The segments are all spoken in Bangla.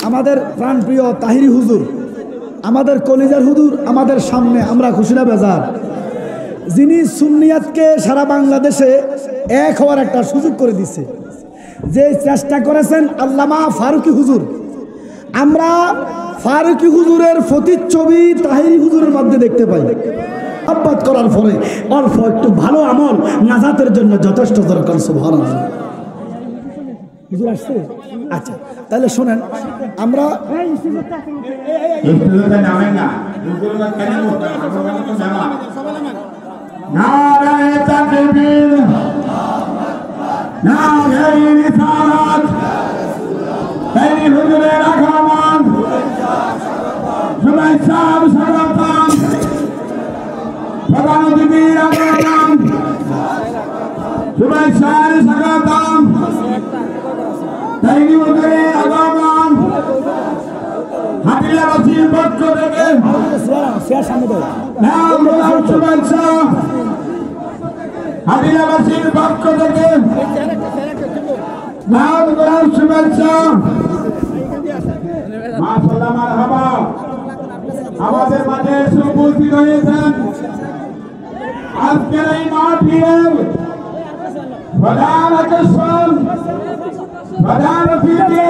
আমাদের প্রাণপ্রিয় তাহিরি হুজুর, আমাদের কলিজার হুজুর আমাদের সামনে, আমরা খুশি না বেজার? যিনি সুন্নিয়াতকে সারা বাংলাদেশে এক হওয়ার একটা সুযোগ করে দিচ্ছে, যে চেষ্টা করেছেন আল্লামা ফারুকী হুজুর। আমরা ফারুকী হুজুরের প্রতিচ্ছবি তাহিরি হুজুরের মধ্যে দেখতে পাই। আব্বাদ করার পরে অল্প একটু ভালো আমল নাজাতের জন্য যথেষ্ট দরকার। সুবহানাল্লাহ। হুজুর আসছে? আচ্ছা, তাহলে শোনেন, আমরা নারায়ে তাকবীর, নারায়ে রিসালাত, তাহিরি হুজুরের আগমন, শুভেচ্ছা স্বাগতম, প্রধান অতিথির আগমন, শুভেচ্ছা স্বাগতম, তাহিরি হুজুরের আগমন, হাতিয়াবাসীর পক্ষ থেকে শুভেচ্ছা, হাতিয়াবাসীর পক্ষ থেকে শুভেচ্ছা। মাশাআল্লাহ, মারহাবা। আমাদের মাঝে উপস্থিত হয়েছেন আজকের এই মাহফিলের প্রধান আকর্ষণ, প্রধান অতিথি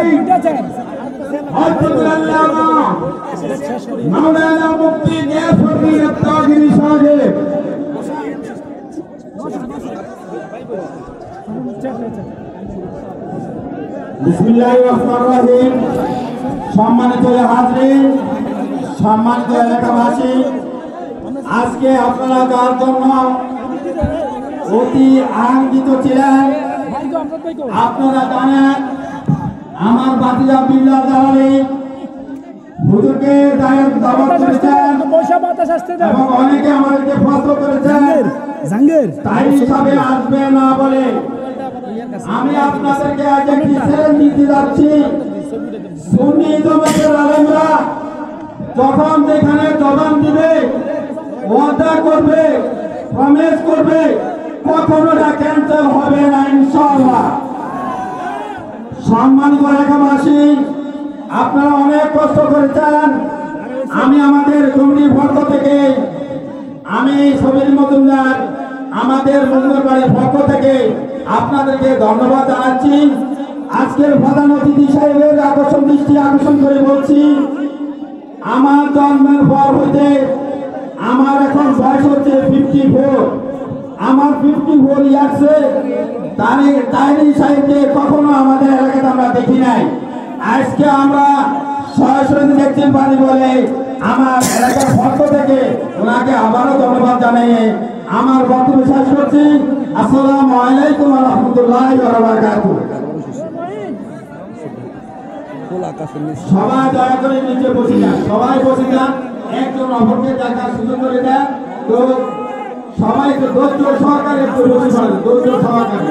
মাওলানা মুফতি গিয়াসউদ্দিন আত্তাহিরি সাহেব। বিসমিল্লাহির রহমানির রহিম। সম্মানিত হাজরিন, সম্মানিত এলাকাবাসী, আজকে আপনারা যার জন্য অতি আনন্দিত ছিলেন, আপনারা জানেন আমার বাতিজা বিল্লাহ জালালী হুজুরকে দাওয়াত করেছেন এবং অনেকে আমাদেরকে ফলো করেছেন তাই হিসাবে আসবে না বলে আমি আপনাদেরকে আজ একটি চ্যালেঞ্জ দিতে যাচ্ছি। সুন্নি জমাতের আলেমরা যখন যেখানে জবান দিবে, ওয়াদা করবে, প্রমিস করবে, কখনো না ক্যান্সেল হবে না ইনশাআল্লাহ। সম্মানিত এলাকাবাসী, আপনারা অনেক কষ্ট করেছেন। আমি আমাদের কমিটির পক্ষ থেকে, আমি সবির মজুমদার, আমাদের মজুমদার বাড়ির পক্ষ থেকে আপনাদেরকে ধন্যবাদ জানাচ্ছি। আজকের প্রধান অতিথি সাহেবের দৃষ্টি আকর্ষণ করে বলছি, আমার জন্মের পর হইতে আমার এখন বয়স হচ্ছে 54। আমার 54 ইয়ার্সে তাহিরি সাহেবকে কখনো আমাদের এলাকাতে আমরা দেখি নাই। আজকে আমরা সরাসরি দেখতে পারি বলে আমার এলাকার পক্ষ থেকে ওনাকে আবারও ধন্যবাদ জানিয়ে আমার বক্তব্য শেষ করছি। আসসালামু আলাইকুম ওয়া রাহমাতুল্লাহি ওয়া বারাকাতুহু। সবাই দয়া করে নিচে বসে যান, সবাই বসে যান, একজন অপরকে দেখার সুযোগ করে দেন। তো সবাই তো ধৈর্য সহকারে একটু বসে পড়েন, ধৈর্য সহকারে।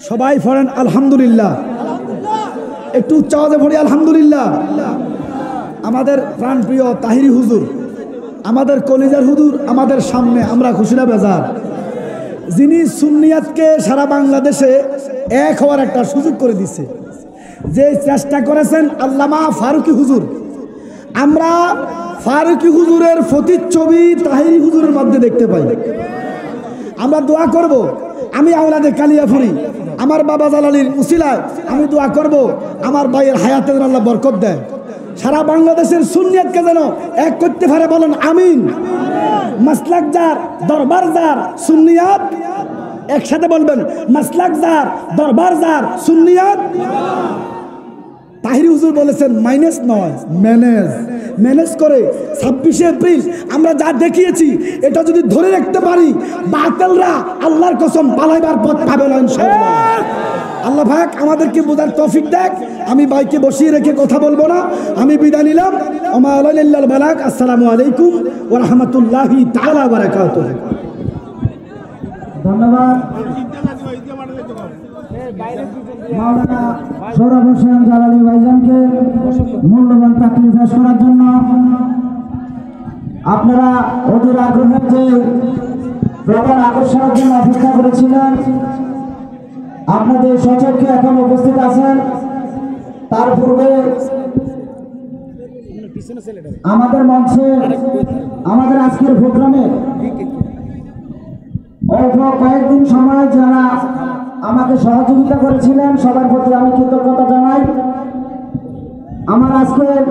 সবাই পড়েন আলহামদুলিল্লাহ, একটু উচ্চ আওয়াজে পড়ি আলহামদুলিল্লাহ। আমাদের প্রাণপ্রিয় তাহিরি হুজুর, আমাদের কলিজার হুজুর আমাদের সামনে, আমরা খুশি না বেজার? যিনি সুন্নিয়াতকে সারা বাংলাদেশে এক হওয়ার একটা সুযোগ করে দিচ্ছে, যে চেষ্টা করেছেন আল্লামা ফারুকী হুজুর। আমরা ফারুকী হুজুরের প্রতিচ্ছবি তাহিরি হুজুরের মধ্যে দেখতে পাই। আমরা দোয়া করব, আমি আওলাদে কালিয়াফুরি, আমার বাবা জালালির উসিলায় আমি দোয়া করব আমার ভাইয়ের হায়াতের আল্লাহ বরকত দেয়, সারা বাংলাদেশের সুন্নিয়াতকে যেন এক করতে পারে। বলেন আমিন। মাসলাক যার, দরবার যার, সুন্নিয়াত একসাথে বলবেন, মাসলাক যার, দরবার যার, সুন্নিয়াত। তাহিরি হুজুর বলেছেন মাইনাস নয়, ম্যানেজ করে 26শে এপ্রিল আমরা যা দেখিয়েছি, এটা যদি ধরে রাখতে পারি, বাতিলরা আল্লাহর কসম পালাইবার পথ পাবে না ইনশাআল্লাহ। আল্লাহ পাক আমাদেরকে বোঝার তৌফিক দেখ। আমি বাইকে বসিয়ে রেখে কথা বলবো না, আমি বিদায় নিলাম। ওমা আলাইহিল বালাগ। আসসালামু আলাইকুম ওয়া রাহমাতুল্লাহি তাআলা ওয়া বারাকাতুহু। ধন্যবাদ। মাওলানা সৌরভ হোসেন জালালী ভাইজানকে মূল্যবান তাকরির পেশ করার জন্য। আপনারা অধীর আগ্রহে যে প্রধান আকর্ষণের জন্য অপেক্ষা করেছিলেন, আপনাদের সচক্ষে এখন উপস্থিত আছেন। তার পূর্বে আমাদের মঞ্চে আমাদের আজকের প্রোগ্রামে অল্প কয়েকদিন সময় যারা আমাকে সহযোগিতা করেছিলেন সবার প্রতি আমি কৃতজ্ঞতা জানাই। আমার আজকের